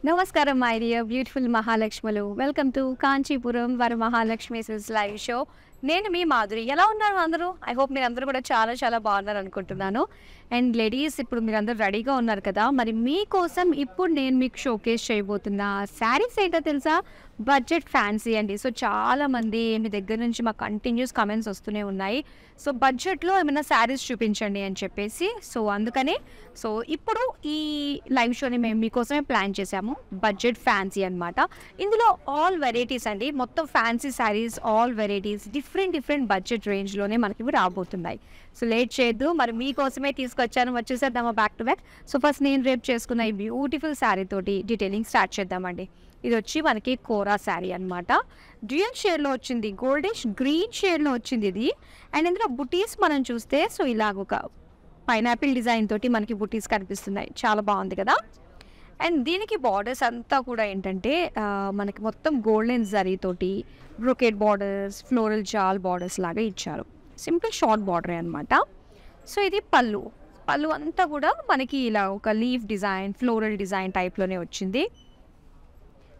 Namaskaram, my dear beautiful Mahalakshmalu. Welcome to Kanchipuram Mahalakshmi live show. నేను మీ మాధురి. ఎలా ఉన్నారు అందరూ? ఐ హోప్ మీరందరూ కూడా చాలా చాలా బాగున్నారు అనుకుంటున్నాను. అండ్ లేడీస్, ఇప్పుడు మీరందరూ రెడీగా ఉన్నారు కదా, మరి మీకోసం ఇప్పుడు నేను మీకు షోకేస్ చేయబోతున్న శారీస్ ఏంటో తెలుసా? బడ్జెట్ ఫ్యాన్సీ అండి. సో చాలామంది మీ దగ్గర నుంచి మాకు కంటిన్యూస్ కమెంట్స్ వస్తూనే ఉన్నాయి. సో బడ్జెట్లో ఏమైనా శారీస్ చూపించండి అని చెప్పేసి. సో అందుకనే ఇప్పుడు ఈ లైవ్ షోని మేము మీకోసమే ప్లాన్ చేసాము. బడ్జెట్ ఫ్యాన్సీ అనమాట. ఇందులో ఆల్ వెరైటీస్ అండి, మొత్తం fancy saris, all varieties different budget రేంజ్లోనే మనకి ఇవి రాబోతున్నాయి. సో లేట్ చేయొద్దు, మరి మీకోసమే తీసుకొచ్చాను. వచ్చేసేద్దామా back to back. So first నేను రేపు చేసుకున్న ఈ బ్యూటిఫుల్ శారీ తోటి డీటెయిలింగ్ స్టార్ట్ చేద్దామండి. ఇది వచ్చి మనకి కోరా శారీ అనమాట. డ్యూయల్ షేడ్లో వచ్చింది, గోల్డిష్ గ్రీన్ షేడ్లో వచ్చింది ఇది. అండ్ ఇందులో బుటీస్ మనం చూస్తే సో ఇలాగ ఒక పైనాపిల్ డిజైన్ తోటి మనకి బుటీస్ కనిపిస్తున్నాయి. చాలా బాగుంది కదా. అండ్ దీనికి బార్డర్స్ అంతా కూడా ఏంటంటే మనకి మొత్తం గోల్డెన్ జరీ తోటి బ్రొకెట్ బార్డర్స్, ఫ్లోరల్ జాల్ బార్డర్స్ లాగా ఇచ్చారు. సింపుల్ షార్ట్ బార్డరే అనమాట. సో ఇది పళ్ళు అంతా కూడా మనకి ఇలా ఒక లీఫ్ డిజైన్, ఫ్లోరల్ డిజైన్ టైప్లోనే వచ్చింది.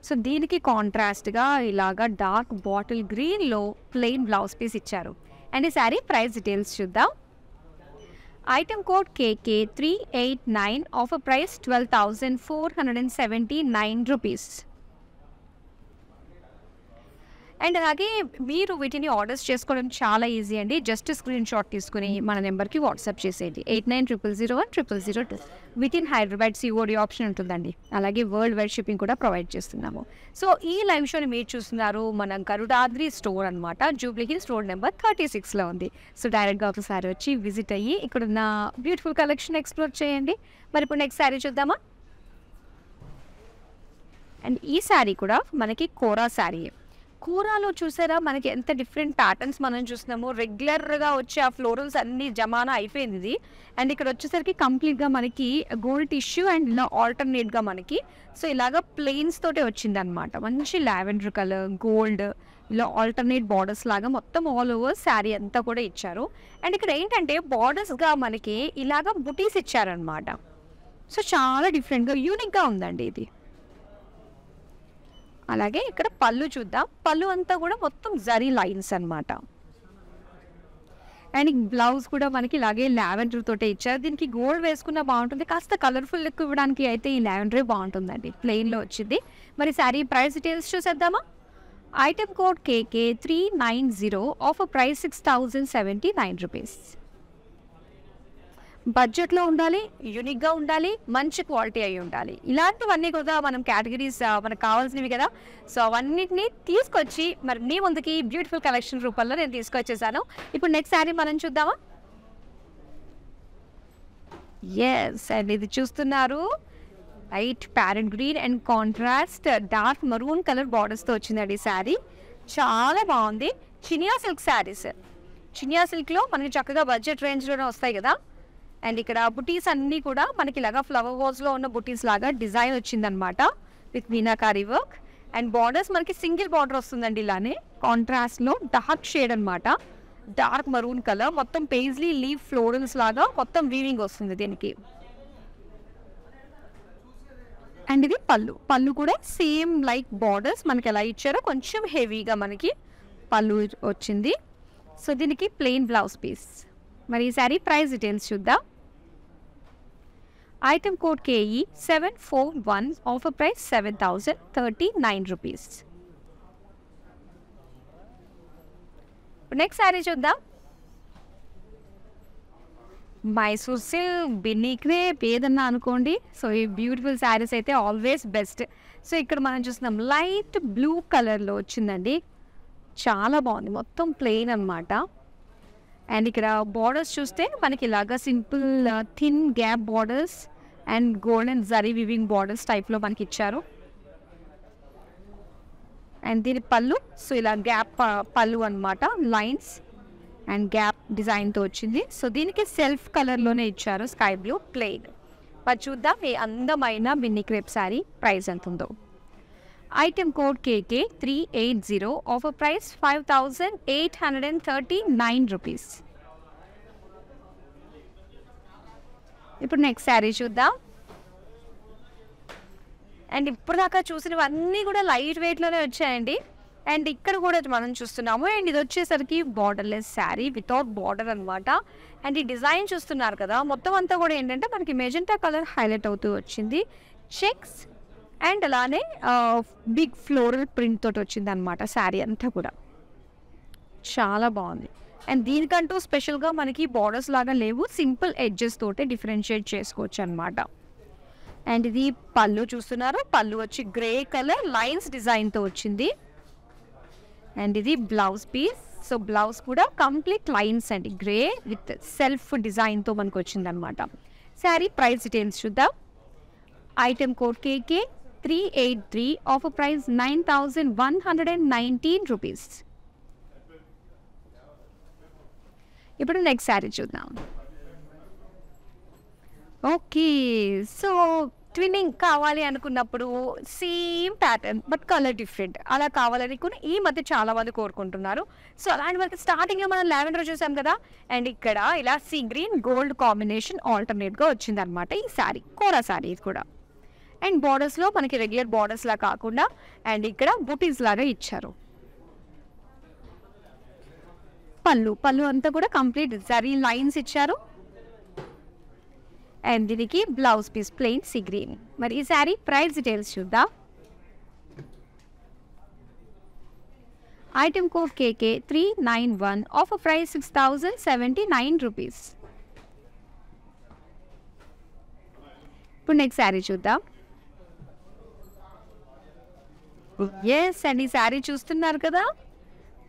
సో దీనికి కాంట్రాస్ట్గా ఇలాగా డార్క్ బాటిల్ గ్రీన్లో ప్లెయిన్ బ్లౌజ్ పీస్ ఇచ్చారు. అండ్ ఈ శారీ ప్రైస్ డీటెయిల్స్ చూద్దాం. Item code KK389, offer price 12,479 rupees. And అలాగే మీరు వీటిని ఆర్డర్స్ చేసుకోవడం చాలా ఈజీ అండి. జస్ట్ స్క్రీన్ షాట్ తీసుకుని మన నెంబర్కి వాట్సాప్ చేసేది 8900010002. With in Hyderabad COD option ఉంటుందండి. అలాగే వరల్డ్ వైడ్ షిప్పింగ్ కూడా ప్రొవైడ్ చేస్తున్నాము. సో ఈ లైవ్ షోని మీరు చూస్తున్నారు మన గరుడాద్రి స్టోర్ అనమాట. జూబ్లీ హిల్స్ రోడ్ నెంబర్ 36లో ఉంది. సో డైరెక్ట్గా ఒకసారి వచ్చి విజిట్ అయ్యి ఇక్కడున్న బ్యూటిఫుల్ కలెక్షన్ ఎక్స్ప్లోర్ చేయండి. మరి ఇప్పుడు నెక్స్ట్ శారీ చూద్దామా. అండ్ ఈ శారీ కూడా మనకి కోరా శారీ. కూరాలో చూసారా మనకి ఎంత డిఫరెంట్ ప్యాటర్న్స్ మనం చూస్తున్నాము. రెగ్యులర్గా వచ్చే ఆ ఫ్లోరల్స్ అన్ని జమానా అయిపోయింది ఇది. అండ్ ఇక్కడ వచ్చేసరికి కంప్లీట్గా మనకి గోల్డ్ టిష్యూ అండ్ ఇలా ఆల్టర్నేట్గా మనకి సో ఇలాగ ప్లెయిన్స్ తోటే వచ్చిందనమాట. మంచి లావెండర్ కలర్, గోల్డ్, ఇలా ఆల్టర్నేట్ బార్డర్స్ లాగా మొత్తం ఆల్ ఓవర్ శారీ అంతా కూడా ఇచ్చారు. అండ్ ఇక్కడ ఏంటంటే బార్డర్స్గా మనకి ఇలాగ బుటీస్ ఇచ్చారనమాట. సో చాలా డిఫరెంట్గా యూనిక్గా ఉందండి ఇది. అలాగే ఇక్కడ పళ్ళు చూద్దాం. పళ్ళు అంతా కూడా మొత్తం జరీ లైన్స్ అనమాట. అండ్ బ్లౌజ్ కూడా మనకి ఇలాగే లావెండర్ తోటే ఇచ్చారు. దీనికి గోల్డ్ వేసుకున్న బాగుంటుంది, కాస్త కలర్ఫుల్ లుక్ ఇవ్వడానికి అయితే ఈ లావెండరే బాగుంటుందండి. ప్లెయిన్లో వచ్చింది. మరి శారీ ప్రైస్ డీటెయిల్స్ చూసేద్దామా. Item code KK390, offer price 6,079 rupees. బడ్జెట్లో ఉండాలి, యూనిక్గా ఉండాలి, మంచి క్వాలిటీ అయి ఉండాలి. ఇలాంటివన్నీ కూడా మనం కేటగిరీస్ మనకు కావాల్సినవి కదా. సో అవన్నిటిని తీసుకొచ్చి మరి మీ ముందుకి బ్యూటిఫుల్ కలెక్షన్ రూపంలో నేను తీసుకొచ్చేసాను. ఇప్పుడు నెక్స్ట్ శారీ మనం చూద్దామా. ఎస్, అండ్ ఇది చూస్తున్నారు light parrot green and contrast dark maroon colour బార్డర్స్తో వచ్చిందండి ఈ శారీ. చాలా బాగుంది. చినియా సిల్క్ శారీస్. చినియా సిల్క్లో మనకి చక్కగా బడ్జెట్ రేంజ్లోనే వస్తాయి కదా. అండ్ ఇక్కడ బుటీస్ అన్నీ కూడా మనకి ఇలాగా ఫ్లవర్ వాజ్లో ఉన్న బుటీస్ లాగా డిజైన్ వచ్చిందనమాట with meenakari work. And borders మనకి సింగిల్ బార్డర్ వస్తుందండి. ఇలానే కాంట్రాస్ట్లో డార్క్ షేడ్ అనమాట, డార్క్ మరూన్ కలర్, మొత్తం పేజ్లీ లీవ్ ఫ్లోరల్స్ లాగా మొత్తం వీవింగ్ వస్తుంది దీనికి. అండ్ ఇది పళ్ళు కూడా సేమ్ లైక్ బార్డర్స్ మనకి ఎలా ఇచ్చారో కొంచెం హెవీగా మనకి పళ్ళు వచ్చింది. సో దీనికి ప్లెయిన్ బ్లౌజ్ పీస్. మరి ఈ శారీ ప్రైస్ డీటెయిల్స్ చూద్దాం. Item code KE741, offer price 7,039 rupees. Next sari చూద్దాం. మైసూర్ సిల్క్, బిన్నీ క్రేప్ ఏదన్నా అనుకోండి. సో ఈ బ్యూటిఫుల్ శారీస్ అయితే ఆల్వేస్ బెస్ట్. సో ఇక్కడ మనం చూస్తున్నాం లైట్ బ్లూ కలర్లో వచ్చిందండి. చాలా బాగుంది, మొత్తం ప్లెయిన్ అనమాట. అండ్ ఇక్కడ బార్డర్స్ చూస్తే మనకి ఇలాగా simple thin gap borders and golden zari weaving borders టైప్లో మనకి ఇచ్చారు. అండ్ దీని పళ్ళు సో ఇలా గ్యాప్ పళ్ళు అనమాట, లైన్స్ అండ్ గ్యాప్ డిజైన్తో వచ్చింది. సో దీనికి సెల్ఫ్ కలర్లోనే ఇచ్చారు, స్కై బ్లూ ప్లెయిన్. మరి చూద్దాం ఈ అందమైన బిన్నీ క్రేప్ శారీ ప్రైస్ ఎంత ఉందో. Item code KK380, offer price 5,839 rupees. ఇప్పుడు నెక్స్ట్ శారీ చూద్దాం. అండ్ ఇప్పుడు దాకా చూసినవన్నీ కూడా లైట్ వెయిట్లోనే వచ్చాయండి. అండ్ ఇక్కడ కూడా మనం చూస్తున్నాము. అండ్ ఇది వచ్చేసరికి బార్డర్లెస్ శారీ వితౌట్ బార్డర్ అనమాట. అండ్ ఈ డిజైన్ చూస్తున్నారు కదా, మొత్తం అంతా కూడా ఏంటంటే మనకి మెజెంటా కలర్ హైలైట్ అవుతూ వచ్చింది. చెక్స్ అండ్ అలానే బిగ్ ఫ్లోరల్ ప్రింట్ తోటి వచ్చింది అనమాట శారీ అంతా కూడా. చాలా బాగుంది. అండ్ దీనికంటూ స్పెషల్గా మనకి బార్డర్స్ లాగా లేవు, సింపుల్ ఎడ్జెస్ తోటే డిఫరెన్షియేట్ చేసుకోవచ్చు అనమాట. అండ్ ఇది పళ్ళు చూస్తున్నారు. పళ్ళు వచ్చి గ్రే కలర్ లైన్స్ డిజైన్తో వచ్చింది. అండ్ ఇది బ్లౌజ్ పీస్. సో బ్లౌజ్ కూడా కంప్లీట్ లైన్స్ అండి, గ్రే విత్ సెల్ఫ్ డిజైన్తో మనకు వచ్చిందనమాట. శారీ ప్రైస్ డీటెయిల్స్ చూద్దాం. ఐటమ్ కోడ్ కేకే 383, ఆఫర్ ప్రైస్ 9119 రూపీస్. ఇప్పుడు నెక్స్ట్ శారీ చూద్దాం. ఓకే, సో ట్విన్నింగ్ కావాలి అనుకున్నప్పుడు same pattern but colour different అలా కావాలని కూడా ఈ మధ్య చాలా మంది కోరుకుంటున్నారు. సో అలాంటి మనకి స్టార్టింగ్లో మనం లావెండర్ చూసాం కదా, అండ్ ఇక్కడ ఇలా సీ గ్రీన్ గోల్డ్ కాంబినేషన్ ఆల్టర్నేట్గా వచ్చిందనమాట ఈ శారీ. కోరా శారీ ఇది కూడా. అండ్ బార్డర్స్లో మనకి రెగ్యులర్ బార్డర్స్లా కాకుండా అండ్ ఇక్కడ బుటీస్ లాగా ఇచ్చారు. పళ్ళు అంతా కూడా కంప్లీట్ జరీ లైన్స్ ఇచ్చారు. అండ్ దీనికి blouse piece plain sea green. మరి ఈ శారీ ప్రైస్ డీటెయిల్స్ చూద్దాం. Item code KK 391, offer price 6079 rupees. ఇప్పుడు నెక్స్ట్ శారీ చూద్దాం. ఎస్ అండ్ ఈ శారీ చూస్తున్నారు కదా,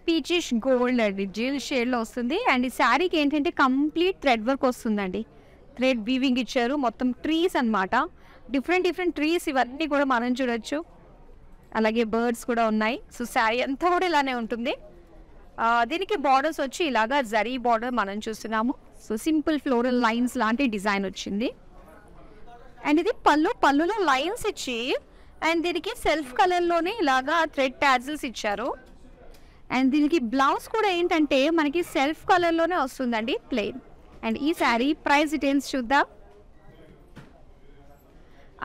పీచిష్ గోల్డ్ అండి, జిల్ షేడ్లో వస్తుంది. అండ్ ఈ శారీకి ఏంటంటే కంప్లీట్ థ్రెడ్ వర్క్ వస్తుందండి, థ్రెడ్ వీవింగ్ ఇచ్చారు. మొత్తం ట్రీస్ అనమాట, డిఫరెంట్ ట్రీస్ ఇవన్నీ కూడా మనం చూడొచ్చు. అలాగే బర్డ్స్ కూడా ఉన్నాయి. సో శారీ అంతా కూడా ఇలానే ఉంటుంది. దీనికి బార్డర్స్ వచ్చి ఇలాగా జరీ బార్డర్ మనం చూస్తున్నాము. సో సింపుల్ ఫ్లోరల్ లైన్స్ లాంటి డిజైన్ వచ్చింది. అండ్ ఇది పళ్ళులో లైన్స్ ఇచ్చి అండ్ దీనికి సెల్ఫ్ కలర్లోనే ఇలాగా థ్రెడ్ టాజిల్స్ ఇచ్చారు. అండ్ దీనికి బ్లౌజ్ కూడా ఏంటంటే మనకి సెల్ఫ్ కలర్లోనే వస్తుందండి, ప్లెయిన్. అండ్ ఈ శారీ ప్రైస్ డీటెయిల్స్ చూద్దాం.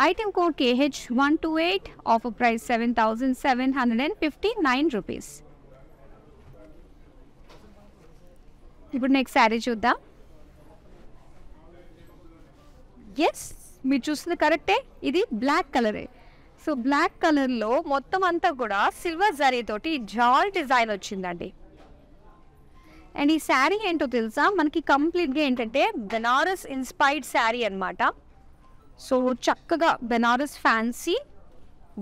Item code KH 128, offer price 7759 rupees. ఇప్పుడు నెక్స్ట్ శారీ చూద్దాం. ఎస్, మీరు చూస్తుంది కరెక్టే, ఇది బ్లాక్ కలరే. సో బ్లాక్ కలర్లో మొత్తం అంతా కూడా సిల్వర్ జరీతోటి జాల్ డిజైన్ వచ్చిందండి. అండ్ ఈ శారీ ఏంటో తెలుసా, మనకి కంప్లీట్గా ఏంటంటే బెనారస్ ఇన్స్పైర్డ్ శారీ అనమాట. సో చక్కగా బెనారస్ ఫ్యాన్సీ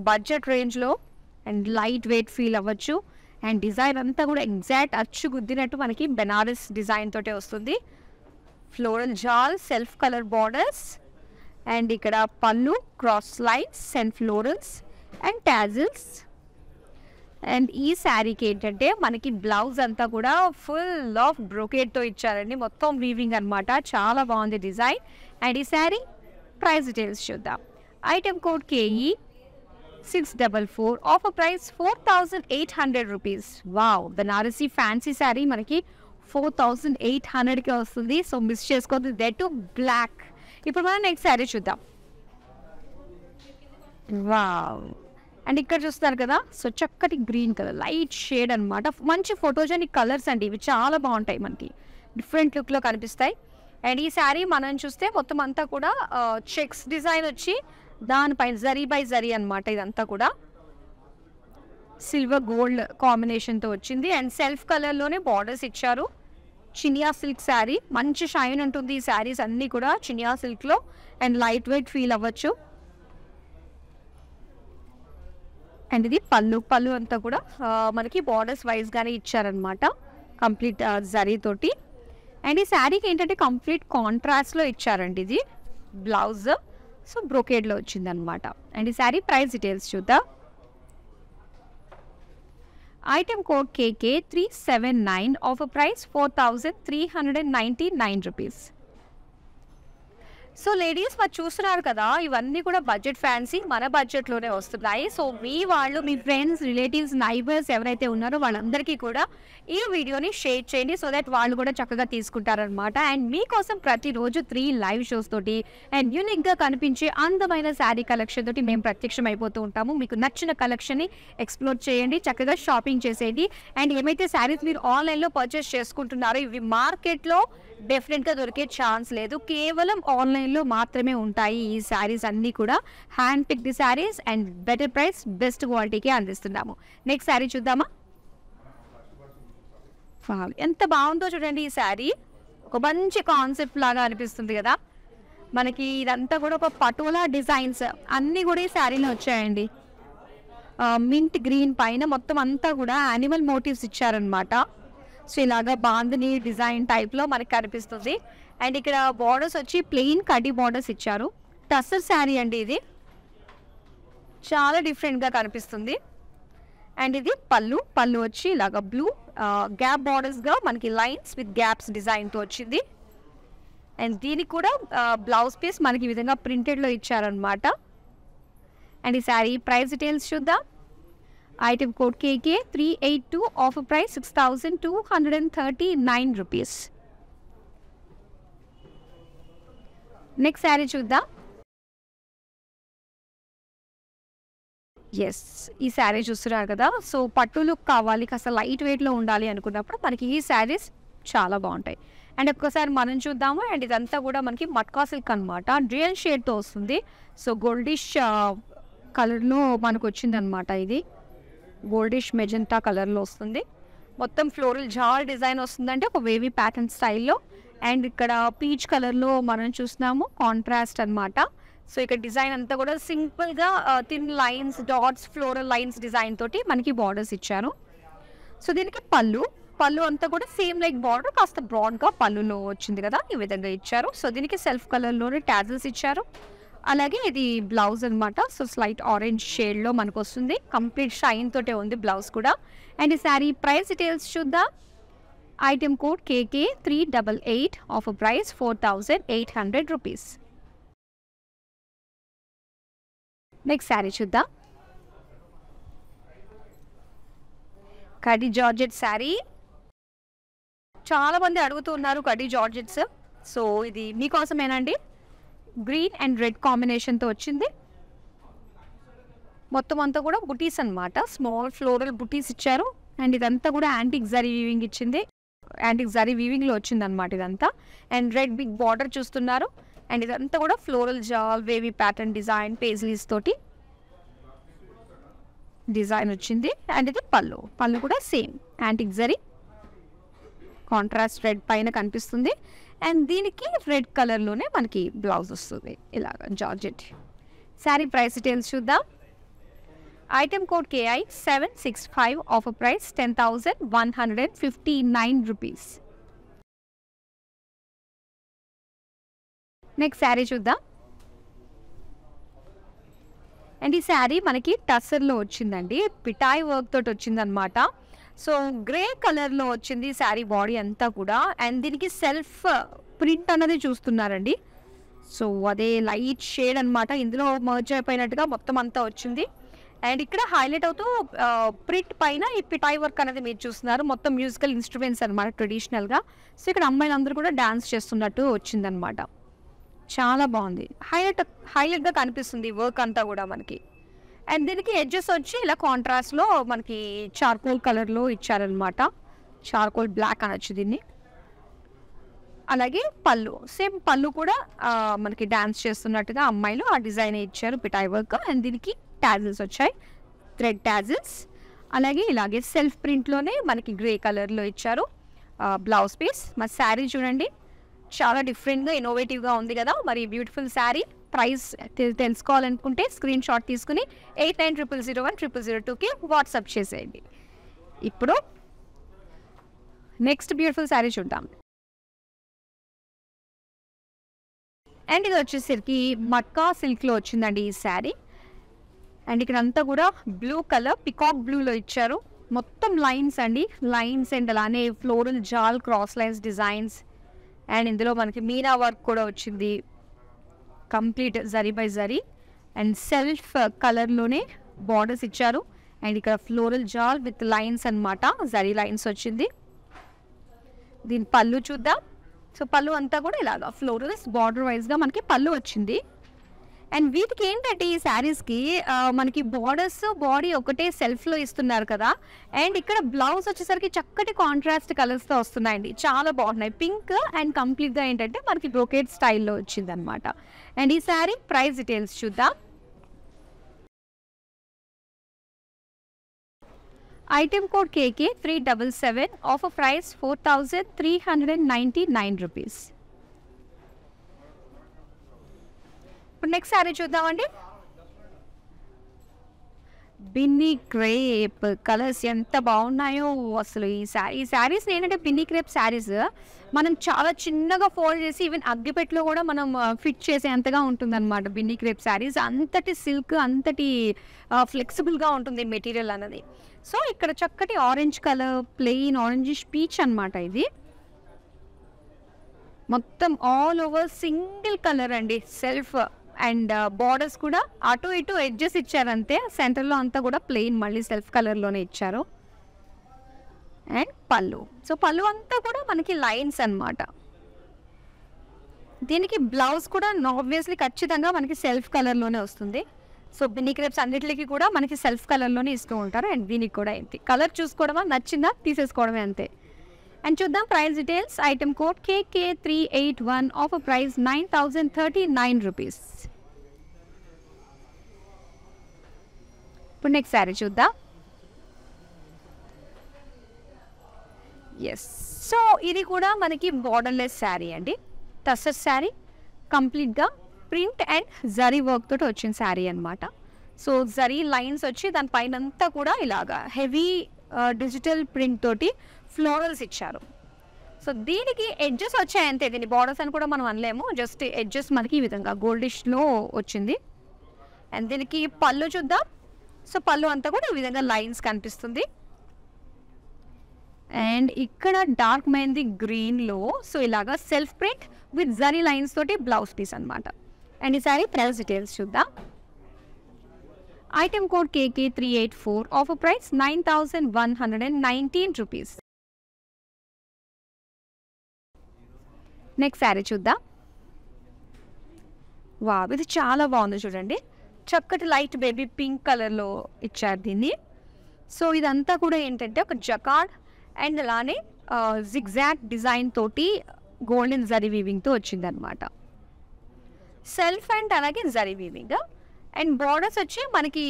బడ్జెట్ రేంజ్లో అండ్ లైట్ వెయిట్ ఫీల్ అవ్వచ్చు. అండ్ డిజైన్ అంతా కూడా ఎగ్జాక్ట్ అచ్చు గుద్దినట్టు మనకి బెనారస్ డిజైన్ తోటే వస్తుంది. ఫ్లోరల్ జాల్, సెల్ఫ్ కలర్ బార్డర్స్, అండ్ ఇక్కడ పళ్ళు, cross lines and florals and tassels. And ఈ శారీకి ఏంటంటే మనకి బ్లౌజ్ అంతా కూడా ఫుల్ ఆఫ్ బ్రోకేడ్తో ఇచ్చారండి, మొత్తం వీవింగ్ అనమాట. చాలా బాగుంది డిజైన్. అండ్ ఈ శారీ ప్రైస్ డీటెయిల్స్ చూద్దాం. Item code KE 644, offer price 4800 rupees. Wow, Banarasi fancy sari మనకి 4800కే వస్తుంది. సో మిస్ చేసుకోవద్దు, దట్ టు బ్లాక్. ఇప్పుడు మనం నెక్స్ట్ శారీ చూద్దాం. వావ్, అండ్ ఇక్కడ చూస్తారు కదా, సో చక్కటి గ్రీన్ కలర్ లైట్ షేడ్ అనమాట. మంచి ఫోటోజెనిక్ కలర్స్ అండి ఇవి, చాలా బాగుంటాయి, మనకి డిఫరెంట్ లుక్లో కనిపిస్తాయి. అండ్ ఈ శారీ మనం చూస్తే మొత్తం అంతా కూడా చెక్స్ డిజైన్ వచ్చి దానిపైన జరీ బై జరీ అనమాట. ఇదంతా కూడా సిల్వర్ గోల్డ్ కాంబినేషన్తో వచ్చింది. అండ్ సెల్ఫ్ కలర్లోనే బార్డర్స్ ఇచ్చారు. చినియా సిల్క్ శారీ, మంచి షైన్ ఉంటుంది ఈ శారీస్ అన్నీ కూడా చినియా సిల్క్లో. అండ్ లైట్ వెయిట్ ఫీల్ అవ్వచ్చు. అండ్ ఇది పళ్ళు అంతా కూడా మనకి బార్డర్స్ వైజ్గానే ఇచ్చారనమాట, కంప్లీట్ జరీతోటి. అండ్ ఈ శారీకి ఏంటంటే కంప్లీట్ కాంట్రాస్ట్లో ఇచ్చారండి ఇది బ్లౌజ్. సో బ్రోకేడ్లో వచ్చిందనమాట. అండ్ ఈ శారీ ప్రైస్ డీటెయిల్స్ చూద్దాం. Item code KK 379, offer price 4399 rupees. So ladies మరి చూస్తున్నారు కదా, ఇవన్నీ కూడా బడ్జెట్ ఫ్యాన్సీ మన బడ్జెట్లోనే వస్తున్నాయి. సో మీ వాళ్ళు, మీ ఫ్రెండ్స్, రిలేటివ్స్, నైబర్స్ ఎవరైతే ఉన్నారో వాళ్ళందరికీ కూడా ఈ వీడియోని షేర్ చేయండి. సో దట్ వాళ్ళు కూడా చక్కగా తీసుకుంటారనమాట. అండ్ మీకోసం ప్రతిరోజు 3 లైవ్ షోస్ తోటి అండ్ యూనిక్గా కనిపించే అందమైన శారీ కలెక్షన్ తోటి మేము ప్రత్యక్షం అయిపోతూ ఉంటాము. మీకు నచ్చిన కలెక్షన్ని ఎక్స్ప్లోర్ చేయండి, చక్కగా షాపింగ్ చేసేయండి. అండ్ ఏమైతే శారీస్ మీరు ఆన్లైన్లో పర్చేస్ చేసుకుంటున్నారో ఇవి మార్కెట్లో డెఫినెట్గా దొరికే ఛాన్స్ లేదు. కేవలం ఆన్లైన్లో మాత్రమే ఉంటాయి ఈ శారీస్ అన్నీ కూడా. Hand picked saris and better price, best క్వాలిటీకి అందిస్తున్నాము. నెక్స్ట్ శారీ చూద్దామా? ఎంత బాగుందో చూడండి ఈ శారీ. ఒక మంచి కాన్సెప్ట్ లాగా అనిపిస్తుంది కదా మనకి. ఇదంతా కూడా ఒక పటోలా డిజైన్స్ అన్నీ కూడా ఈ శారీలో వచ్చాయండి. మింట్ గ్రీన్ పైన మొత్తం అంతా కూడా యానిమల్ మోటివ్స్ ఇచ్చారనమాట. సో ఇలాగా బాందిని డిజైన్ టైప్లో మనకి కనిపిస్తుంది. అండ్ ఇక్కడ బార్డర్స్ వచ్చి ప్లెయిన్ కడ్డీ బార్డర్స్ ఇచ్చారు. టస్సర్ శారీ అండి ఇది, చాలా డిఫరెంట్గా కనిపిస్తుంది. అండ్ ఇది పళ్ళు వచ్చి ఇలాగా బ్లూ గ్యాప్ బార్డర్స్గా మనకి లైన్స్ విత్ గ్యాప్స్ డిజైన్తో వచ్చింది. అండ్ దీనికి కూడా బ్లౌజ్ పీస్ మనకి ఈ విధంగా ప్రింటెడ్లో ఇచ్చారనమాట. అండ్ ఈ శారీ ప్రైస్ డీటెయిల్స్ చూద్దాం. Item code KK 382, offer price 6,239 rupees. Next sari చూద్దాం. ఎస్, ఈ శారీ చూస్తున్నారు కదా. సో పట్టు లుక్ కావాలి, కాస్త లైట్ వెయిట్లో ఉండాలి అనుకున్నప్పుడు మనకి ఈ శారీస్ చాలా బాగుంటాయి. అండ్ ఒక్కసారి మనం చూద్దాము. అండ్ ఇదంతా కూడా మనకి మట్కా సిల్క్ అనమాట, డ్యూయల్ షేడ్తో వస్తుంది. సో గోల్డిష్ కలర్లో మనకు వచ్చిందనమాట. ఇది గోల్డిష్ మెజెంటా కలర్లో వస్తుంది. మొత్తం ఫ్లోరల్ జాల్ డిజైన్ వస్తుందంటే ఒక వేవీ ప్యాటర్న్ స్టైల్లో. అండ్ ఇక్కడ పీచ్ కలర్లో మనం చూస్తున్నాము, కాంట్రాస్ట్ అనమాట. సో ఇక్కడ డిజైన్ అంతా కూడా సింపుల్గా thin lines, dots, floral lines design తోటి మనకి బార్డర్స్ ఇచ్చారు. సో దీనికి పళ్ళు అంతా కూడా సేమ్ లైక్ బార్డర్, కాస్త బ్రాడ్గా పళ్ళులో వచ్చింది కదా, ఈ విధంగా ఇచ్చారు. సో దీనికి సెల్ఫ్ కలర్లోనే టాజిల్స్ ఇచ్చారు. అలాగే ఇది బ్లౌజ్ అనమాట. సో స్లైట్ ఆరెంజ్ షేడ్లో మనకు వస్తుంది, కంప్లీట్ షైన్ తోటే ఉంది బ్లౌజ్ కూడా. అండ్ ఈ శారీ ప్రైస్ డీటెయిల్స్ చూద్దాం. Item code KK 388, offer price 4,800 rupees. Next sari చూద్దాం. కడ్డీ జార్జెట్ శారీ, చాలా మంది అడుగుతున్నారు కడ్డీ జార్జెట్స్. సో ఇది మీకోసమేనండి. గ్రీన్ అండ్ రెడ్ కాంబినేషన్తో వచ్చింది. మొత్తం అంతా కూడా బుటీస్ అనమాట, స్మాల్ ఫ్లోరల్ బుటీస్ ఇచ్చారు. అండ్ ఇదంతా కూడా యాంటిక్ జరీ వీవింగ్ ఇచ్చింది, యాంటిక్ జరీ వీవింగ్లో వచ్చింది అనమాట ఇదంతా. అండ్ రెడ్ బిగ్ బార్డర్ చూస్తున్నారు. అండ్ ఇదంతా కూడా floral jaal wavy pattern design paisleys తోటి డిజైన్ వచ్చింది. అండ్ ఇది పళ్ళు కూడా same antique zari contrast red పైన కనిపిస్తుంది. అండ్ దీనికి రెడ్ కలర్లోనే మనకి బ్లౌజ్ వస్తుంది ఇలాగ జార్జెట్. శారీ ప్రైస్ డీటెయిల్స్ చూద్దాం. Item code KI 765, offer price 10,159 rupees. Next sari చూద్దాం. అండ్ ఈ శారీ మనకి టస్సర్లో వచ్చిందండి, పిటాయ్ వర్క్ తోటి వచ్చిందనమాట. సో గ్రే కలర్లో వచ్చింది శారీ బాడీ అంతా కూడా. అండ్ దీనికి సెల్ఫ్ ప్రింట్ అన్నది చూస్తున్నారండి. సో అదే లైట్ షేడ్ అనమాట, ఇందులో మర్జ్ అయిపోయినట్టుగా మొత్తం అంతా వచ్చింది. అండ్ ఇక్కడ హైలైట్ అవుతూ ప్రింట్ పైన ఈ పిటాయ్ వర్క్ అనేది మీరు చూస్తున్నారు. మొత్తం మ్యూజికల్ ఇన్స్ట్రుమెంట్స్ అనమాట ట్రెడిషనల్గా. సో ఇక్కడ అమ్మాయిలందరూ కూడా డాన్స్ చేస్తున్నట్టు వచ్చిందనమాట. చాలా బాగుంది, హైలైట్గా కనిపిస్తుంది వర్క్ అంతా కూడా మనకి. అండ్ దీనికి ఎడ్జెస్ వచ్చి ఇలా కాంట్రాస్ట్లో మనకి చార్కోల్ కలర్లో ఇచ్చారనమాట, చార్కోల్ బ్లాక్ అనొచ్చు దీన్ని. అలాగే సేమ్ పళ్ళు కూడా మనకి డాన్స్ చేస్తున్నట్టుగా అమ్మాయిలు ఆ డిజైన్ ఇచ్చారు, పిటాయ్ వర్క్. అండ్ దీనికి టాజిల్స్ వచ్చాయి, థ్రెడ్ టాజిల్స్. అలాగే ఇలాగే సెల్ఫ్ ప్రింట్లోనే మనకి గ్రే కలర్లో ఇచ్చారు బ్లౌజ్ పీస్. మరి శారీ చూడండి, చాలా డిఫరెంట్గా ఇన్నోవేటివ్గా ఉంది కదా. మరి బ్యూటిఫుల్ శారీ ప్రైస్ తెలుసుకోవాలనుకుంటే స్క్రీన్ షాట్ తీసుకుని 8900010002కి వాట్సాప్ చేసేయండి. ఇప్పుడు నెక్స్ట్ బ్యూటిఫుల్ శారీ చూద్దాం. అండ్ ఇది వచ్చేసరికి మట్కా సిల్క్లో వచ్చిందండి ఈ శారీ. అండ్ ఇక్కడ అంతా కూడా బ్లూ కలర్ పికాక్ బ్లూలో ఇచ్చారు. మొత్తం లైన్స్ అండి, లైన్స్ అండ్ అలానే floral jaal cross lines designs. And ఇందులో మనకి మీనా వర్క్ కూడా వచ్చింది. Complete zari by zari and self కలర్లోనే బార్డర్స్ ఇచ్చారు. అండ్ ఇక్కడ ఫ్లోరల్ జాల్ విత్ లైన్స్ అనమాట, జరీ లైన్స్ వచ్చింది. దీని పళ్ళు చూద్దాం. సో పళ్ళు అంతా కూడా ఇలాగా ఫ్లోరల్స్ బార్డర్ వైజ్గా మనకి పళ్ళు వచ్చింది. అండ్ వీటికి ఏంటంటే ఈ శారీస్కి మనకి బార్డర్స్ బాడీ ఒకటే సెల్ఫ్లో ఇస్తున్నారు కదా. అండ్ ఇక్కడ బ్లౌజ్ వచ్చేసరికి చక్కటి కాంట్రాస్ట్ కలర్స్తో వస్తున్నాయండి, చాలా బాగున్నాయి. పింక్ అండ్ కంప్లీట్గా ఏంటంటే మనకి బ్రోకేడ్ స్టైల్లో వచ్చింది అనమాట. అండ్ ఈ శారీ ప్రైస్ డీటెయిల్స్ చూద్దాం. Item code KK 377, offer price 4,399 rupees. ఇప్పుడు నెక్స్ట్ శారీ చూద్దామండి. బిన్నీ క్రేప్ కలర్స్ ఎంత బాగున్నాయో అసలు. ఈ శారీస్ ఏంటంటే బిన్నీ క్రేప్ శారీస్ మనం చాలా చిన్నగా ఫోల్డ్ చేసి ఈవెన్ అగ్గిపెట్లో కూడా మనం ఫిట్ చేసేంతగా ఉంటుందన్నమాట. బిన్నీ క్రేప్ శారీస్ అంతటి సిల్క్, అంతటి ఫ్లెక్సిబుల్గా ఉంటుంది మెటీరియల్ అన్నది. సో ఇక్కడ చక్కటి orange colour, plain orangish peach అనమాట. ఇది మొత్తం ఆల్ ఓవర్ సింగిల్ కలర్ అండి, సెల్ఫ్. అండ్ బార్డర్స్ కూడా అటు ఇటు ఎడ్జెస్ ఇచ్చారంతే, సెంటర్లో అంతా కూడా ప్లెయిన్ మళ్ళీ సెల్ఫ్ కలర్లోనే ఇచ్చారు. అండ్ పళ్ళు, సో పళ్ళు అంతా కూడా మనకి లైన్స్ అనమాట. దీనికి బ్లౌజ్ కూడా ఆబ్వియస్లీ ఖచ్చితంగా మనకి సెల్ఫ్ కలర్లోనే వస్తుంది. సో బిన్నీ క్రేప్స్ అన్నిటికీ కూడా మనకి సెల్ఫ్ కలర్లోనే ఇస్తూ ఉంటారు. అండ్ దీనికి కూడా ఏంటి కలర్ చూసుకోవడమా, నచ్చిందా తీసేసుకోవడమే అంతే. అండ్ చూద్దాం price details. Item code KK 381, offer price 9,039 rupees. ఇప్పుడు నెక్స్ట్ శారీ చూద్దాం. ఎస్, సో ఇది కూడా మనకి బార్డర్లెస్ శారీ అండి, టస్సర్ శారీ, కంప్లీట్గా ప్రింట్ అండ్ జరీ వర్క్ తోటి వచ్చిన శారీ అనమాట. సో జరీ లైన్స్ వచ్చి దానిపైన అంతా కూడా ఇలాగా హెవీ డిజిటల్ ప్రింట్ తోటి ఫ్లోరల్స్ ఇచ్చారు. సో దీనికి ఎడ్జెస్ వచ్చాయి అంతే, దీని బార్డర్స్ అని కూడా మనం అనలేము, జస్ట్ ఎడ్జెస్ మనకి ఈ విధంగా గోల్డిష్లో వచ్చింది. అండ్ దీనికి పళ్ళు చూద్దాం. సో పళ్ళు అంతా కూడా ఈ విధంగా లైన్స్ కనిపిస్తుంది. అండ్ ఇక్కడ డార్క్ మెహందీ గ్రీన్లో సో ఇలాగా self print with zari lines తోటి బ్లౌజ్ పీస్ అనమాట. అండ్ ఈ సారీ ప్రైస్ డీటెయిల్స్ చూద్దాం. Item code KK 384, offer price 9,119 rupees. Next sari చూద్దాం. వావ్, ఇది చాలా బాగుంది చూడండి, చక్కటి లైట్ బేబీ పింక్ కలర్లో ఇచ్చారు దీన్ని. సో ఇదంతా కూడా ఏంటంటే ఒక జకార్డ్ అండ్ అలానే జిగ్జాగ్ డిజైన్ తోటి గోల్డెన్ జరీ వీవింగ్తో వచ్చిందనమాట. సెల్ఫ్ అండ్ అలాగే జరీ వీవింగ్. అండ్ బార్డర్స్ వచ్చి మనకి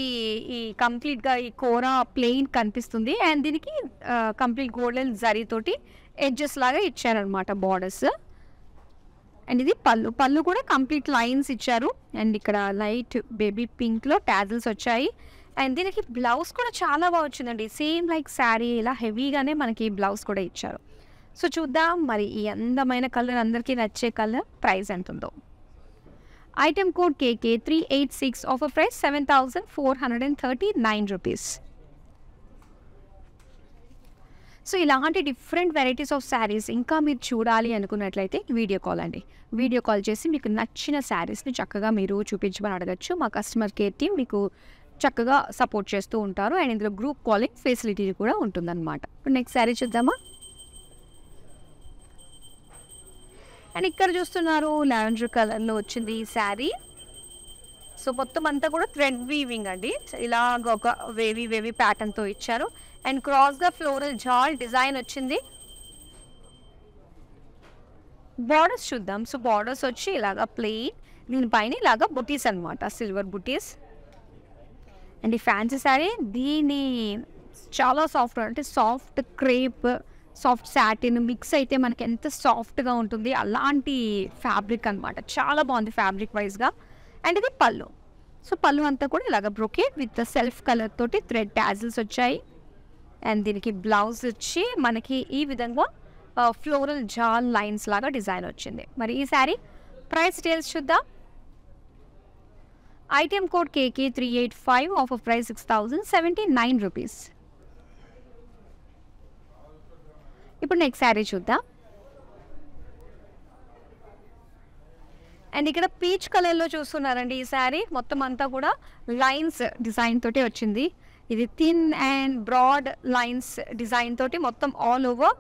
ఈ కంప్లీట్గా ఈ కోరా ప్లెయిన్ కనిపిస్తుంది. అండ్ దీనికి కంప్లీట్ గోల్డెన్ జరీ తోటి ఎడ్జెస్ లాగా ఇచ్చారనమాట బార్డర్స్. అండ్ ఇది పళ్ళు కూడా కంప్లీట్ లైన్స్ ఇచ్చారు. అండ్ ఇక్కడ లైట్ బేబీ పింక్లో టాజిల్స్ వచ్చాయి. అండ్ దీనికి బ్లౌజ్ కూడా చాలా బాగా వచ్చిందండి, సేమ్ లైక్ శారీ ఇలా హెవీగానే మనకి బ్లౌజ్ కూడా ఇచ్చారు. సో చూద్దాం మరి ఈ అందమైన కలర్, అందరికీ నచ్చే కలర్ ప్రైస్ ఎంత ఉందో. Item code KK 386, offer price 7,439 rupees. So ఇలాంటి డిఫరెంట్ వెరైటీస్ ఆఫ్ శారీస్ ఇంకా మీరు చూడాలి అనుకున్నట్లయితే వీడియో కాల్ అండి, వీడియో కాల్ చేసి మీకు నచ్చిన శారీస్ని చక్కగా మీరు చూపించమని అడగచ్చు. మా కస్టమర్ కేర్ టీమ్ మీకు చక్కగా సపోర్ట్ చేస్తూ ఉంటారు. అండ్ ఇందులో గ్రూప్ కాలింగ్ ఫెసిలిటీ కూడా ఉంటుందన్నమాట. ఇప్పుడు నెక్స్ట్ శారీ చూద్దామా. అండ్ ఇక్కడ చూస్తున్నారు లావెండర్ కలర్లో వచ్చింది ఈ శారీ. సో మొత్తం అంతా కూడా థ్రెడ్ వీవింగ్ అండి, ఇలాగ ఒక వేవీ ప్యాటర్న్తో ఇచ్చారు. అండ్ క్రాస్గా ఫ్లోరల్ జాల్ డిజైన్ వచ్చింది. బార్డర్స్ చూద్దాం. సో బార్డర్స్ వచ్చి ఇలాగ ప్లెయిన్, దీనిపైన ఇలాగ బుటీస్ అనమాట, సిల్వర్ బుటీస్. అండ్ ఈ ఫ్యాన్సీ శారీ దీని చాలా సాఫ్ట్, అంటే soft crepe, soft satin mix అయితే మనకి ఎంత సాఫ్ట్గా ఉంటుంది అలాంటి ఫ్యాబ్రిక్ అనమాట, చాలా బాగుంది ఫ్యాబ్రిక్ వైజ్గా. అండ్ ఇది పళ్ళు. సో పళ్ళు అంతా కూడా ఇలాగ బ్రొకేట్ విత్ సెల్ఫ్ కలర్ తోటి థ్రెడ్ టాజిల్స్ వచ్చాయి. అండ్ దీనికి బ్లౌజ్ వచ్చి మనకి ఈ విధంగా ఫ్లోరల్ జాల్ లైన్స్ లాగా డిజైన్ వచ్చింది. మరి ఈ శారీ ప్రైస్ డీటెయిల్స్ చూద్దాం. Item code KK 385, offer price 6,079 rupees. ఇప్పుడు నెక్స్ట్ శారీ చూద్దాం. అండ్ ఇక్కడ పీచ్ కలర్లో చూస్తున్నారండి ఈ శారీ మొత్తం అంతా కూడా లైన్స్ డిజైన్ తోటి వచ్చింది. ఇది thin and broad lines design తోటి మొత్తం ఆల్ ఓవర్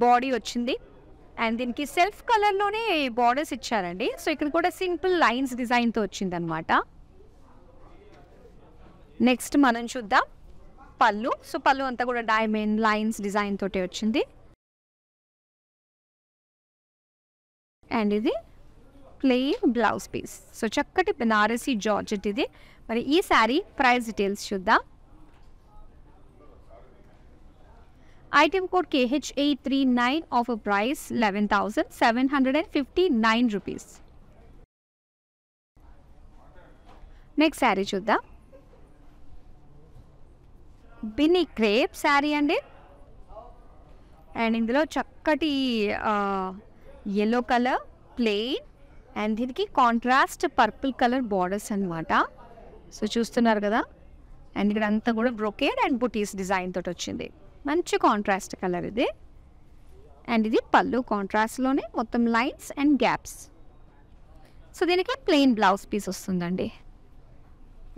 బాడీ వచ్చింది. అండ్ దీనికి సెల్ఫ్ కలర్లోనే బార్డర్స్ ఇచ్చారండి. సో ఇక్కడ కూడా సింపుల్ లైన్స్ డిజైన్తో వచ్చిందనమాట. నెక్స్ట్ మనం చూద్దాం పళ్ళు. సో పళ్ళు అంతా కూడా డైమండ్ లైన్స్ డిజైన్ తోటి వచ్చింది. అండ్ ఇది ప్లెయిన్ బ్లౌజ్ పీస్. సో చక్కటి బనారసి జార్జెట్ ఇది. మరి ఈ శారీ ప్రైస్ డీటెయిల్స్ చూద్దాం. Item code KH839 offer price 11,759 rupees. Next sari చూద్దాం. బిన్నీ క్రేప్ శారీ అండి. అండ్ ఇందులో చక్కటి ఎల్లో కలర్ ప్లెయిన్ అండ్ దీనికి కాంట్రాస్ట్ పర్పుల్ కలర్ బార్డర్స్ అనమాట. సో చూస్తున్నారు కదా. అండ్ ఇక్కడ అంతా కూడా బ్రొకేడ్ అండ్ బుటీస్ డిజైన్ తోటి వచ్చింది. మంచి కాంట్రాస్ట్ కలర్ ఇది. అండ్ ఇది పళ్ళు కాంట్రాస్ట్లోనే మొత్తం లైన్స్ అండ్ గ్యాప్స్. సో దీనికి ప్లెయిన్ బ్లౌజ్ పీస్ వస్తుందండి.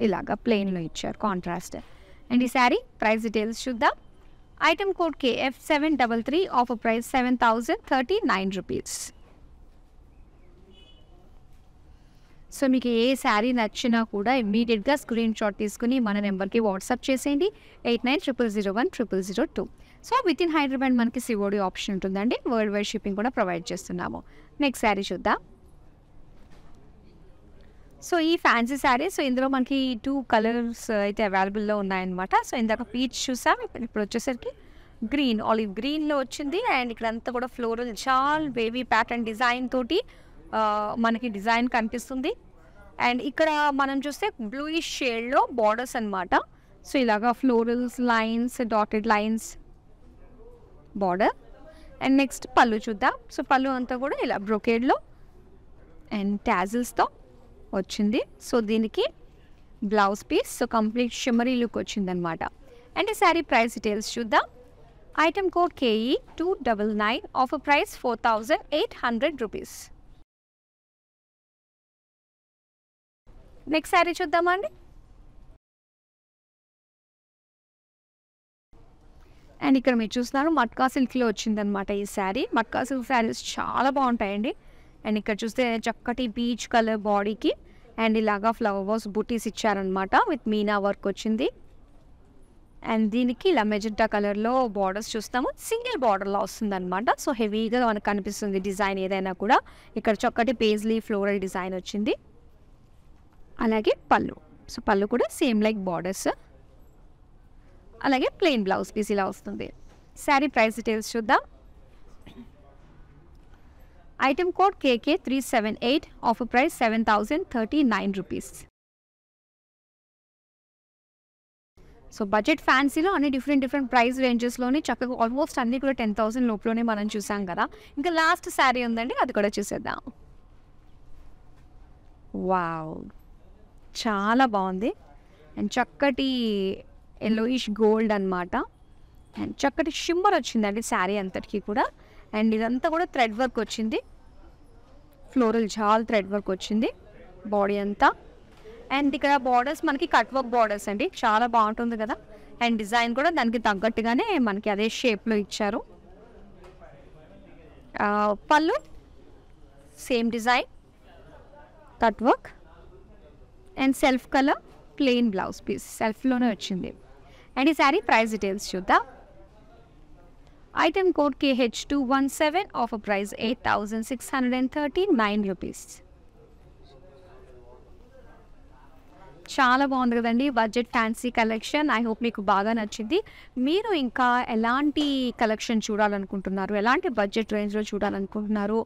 ఇలాగా ప్లెయిన్లో ఇచ్చారు కాంట్రాస్ట్. అండ్ ఈ శారీ ప్రైస్ డీటెయిల్స్ చూద్దాం. Item code KF733 offer price 7,039 rupees. So మీకు ఏ శారీ నచ్చినా కూడా ఇమ్మీడియట్గా స్క్రీన్ షాట్ తీసుకుని మన నెంబర్కి వాట్సాప్ చేసేయండి 8900010002. సో విత్ ఇన్ హైదరాబాద్ మనకి COD ఆప్షన్ ఉంటుందండి. వరల్డ్ వైడ్ షిప్పింగ్ కూడా ప్రొవైడ్ చేస్తున్నాము. నెక్స్ట్ శారీ చూద్దాం. సో ఈ ఫ్యాన్సీ శారీ. సో ఇందులో మనకి 2 కలర్స్ అయితే అవైలబుల్లో ఉన్నాయన్నమాట. సో ఇందాక పీచ్ చూసాం. ఇప్పుడు వచ్చేసరికి గ్రీన్ ఆలివ్ గ్రీన్లో వచ్చింది. అండ్ ఇక్కడ అంతా కూడా ఫ్లోరల్ చాలా బేబీ ప్యాటర్న్ డిజైన్ తోటి మనకి డిజైన్ కనిపిస్తుంది. అండ్ ఇక్కడ మనం చూస్తే బ్లూయిష్ షేడ్లో బార్డర్స్ అనమాట. సో ఇలాగా florals lines dotted lines border. And next పళ్ళు చూద్దాం. సో పళ్ళు అంతా కూడా ఇలా బ్రొకేడ్లో అండ్ టాజిల్స్తో వచ్చింది. సో దీనికి blouse piece. So complete shimmery look వచ్చిందనమాట. అండ్ ఈ శారీ ప్రైస్ డీటెయిల్స్ చూద్దాం. Item code KE299 offer price 4,800 rupees. Next sari చూద్దామండి. అండ్ ఇక్కడ మీరు చూస్తున్నారు మట్కా సిల్క్లో వచ్చిందనమాట ఈ శారీ. మట్కా సిల్క్ శారీస్ చాలా బాగుంటాయండి. అండ్ ఇక్కడ చూస్తే చక్కటి పీచ్ కలర్ బాడీకి అండ్ ఇలాగా ఫ్లవర్స్ బుటీస్ ఇచ్చారనమాట. విత్ మీనా వర్క్ వచ్చింది. అండ్ దీనికి ఇలా మెజెంటా కలర్లో బార్డర్స్ చూస్తాము. సింగిల్ బార్డర్లో వస్తుందన్నమాట. సో హెవీగా మనకు కనిపిస్తుంది డిజైన్ ఏదైనా కూడా. ఇక్కడ చక్కటి పేజ్లీ ఫ్లోరల్ డిజైన్ వచ్చింది. అలాగే పళ్ళు. సో పళ్ళు కూడా సేమ్ లైక్ బార్డర్స్. అలాగే ప్లెయిన్ బ్లౌజ్ పీస్ ఇలా వస్తుంది. శారీ ప్రైస్ డీటెయిల్స్ చూద్దాం. Item code KK378 offer price 7,039 rupees. So budget ఫ్యాన్సీలో అన్ని డిఫరెంట్ ప్రైస్ రేంజెస్లోని చక్కగా ఆల్మోస్ట్ అన్నీ కూడా 10,000 లోపలనే మనం చూసాం కదా. ఇంకా లాస్ట్ శారీ ఉందండి, అది కూడా చూసేద్దాం. వావ్, చాలా బాగుంది. అండ్ చక్కటి ఎల్లోయిష్ గోల్డ్ అనమాట. అండ్ చక్కటి షిమ్మర్ వచ్చిందండి శారీ అంతటికీ కూడా. అండ్ ఇదంతా కూడా థ్రెడ్ వర్క్ వచ్చింది. ఫ్లోరల్ జాల్ థ్రెడ్ వర్క్ వచ్చింది బాడీ అంతా. అండ్ ఇక్కడ బార్డర్స్ మనకి కట్ వర్క్ బార్డర్స్ అండి. చాలా బాగుంటుంది కదా. అండ్ డిజైన్ కూడా దానికి తగ్గట్టుగానే మనకి అదే షేప్లో ఇచ్చారు. పళ్ళు same design cut work and self colour plain blouse piece సెల్ఫ్లోనే వచ్చింది. అండ్ ఈ శారీ ప్రైస్ డీటెయిల్స్ చూద్దాం. Item code KH217 offer price 8,639 rupees. చాలా బాగుంది కదండి budget fancy collection. I hope మీకు బాగా నచ్చింది. మీరు ఇంకా ఎలాంటి కలెక్షన్ చూడాలనుకుంటున్నారు, ఎలాంటి బడ్జెట్ రేంజ్లో చూడాలనుకుంటున్నారు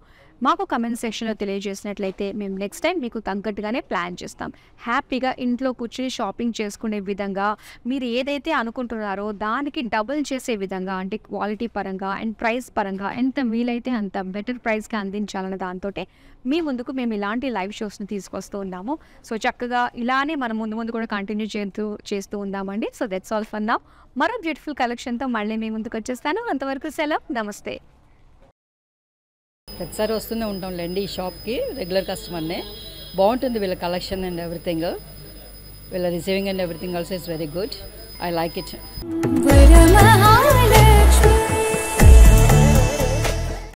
మాకు కమెంట్ సెక్షన్లో తెలియజేసినట్లయితే మేము నెక్స్ట్ టైం మీకు తగ్గట్టుగానే ప్లాన్ చేస్తాం. హ్యాపీగా ఇంట్లో కూర్చొని షాపింగ్ చేసుకునే విధంగా మీరు ఏదైతే అనుకుంటున్నారో దానికి డబుల్ చేసే విధంగా, అంటే క్వాలిటీ పరంగా అండ్ ప్రైస్ పరంగా ఎంత వీలైతే అంత బెటర్ ప్రైస్కి అందించాలన్న దాంతో మీ ముందుకు మేము ఇలాంటి లైవ్ షోస్ని తీసుకొస్తూ ఉన్నాము. సో చక్కగా ఇలానే మనం ముందు కూడా కంటిన్యూ చేస్తూ ఉందామండి. So that's all for now. మరో బ్యూటిఫుల్ కలెక్షన్తో మళ్ళీ మీ ముందుకు వచ్చేస్తాను. అంతవరకు సెలవు, నమస్తే. ప్రతిసారి వస్తూనే ఉంటాంలేండి ఈ షాప్కి, రెగ్యులర్ కస్టమర్నే. బాగుంటుంది వీళ్ళ కలెక్షన్ అండ్ ఎవ్రీథింగ్. వీళ్ళ receiving and everything also is very good. I like it.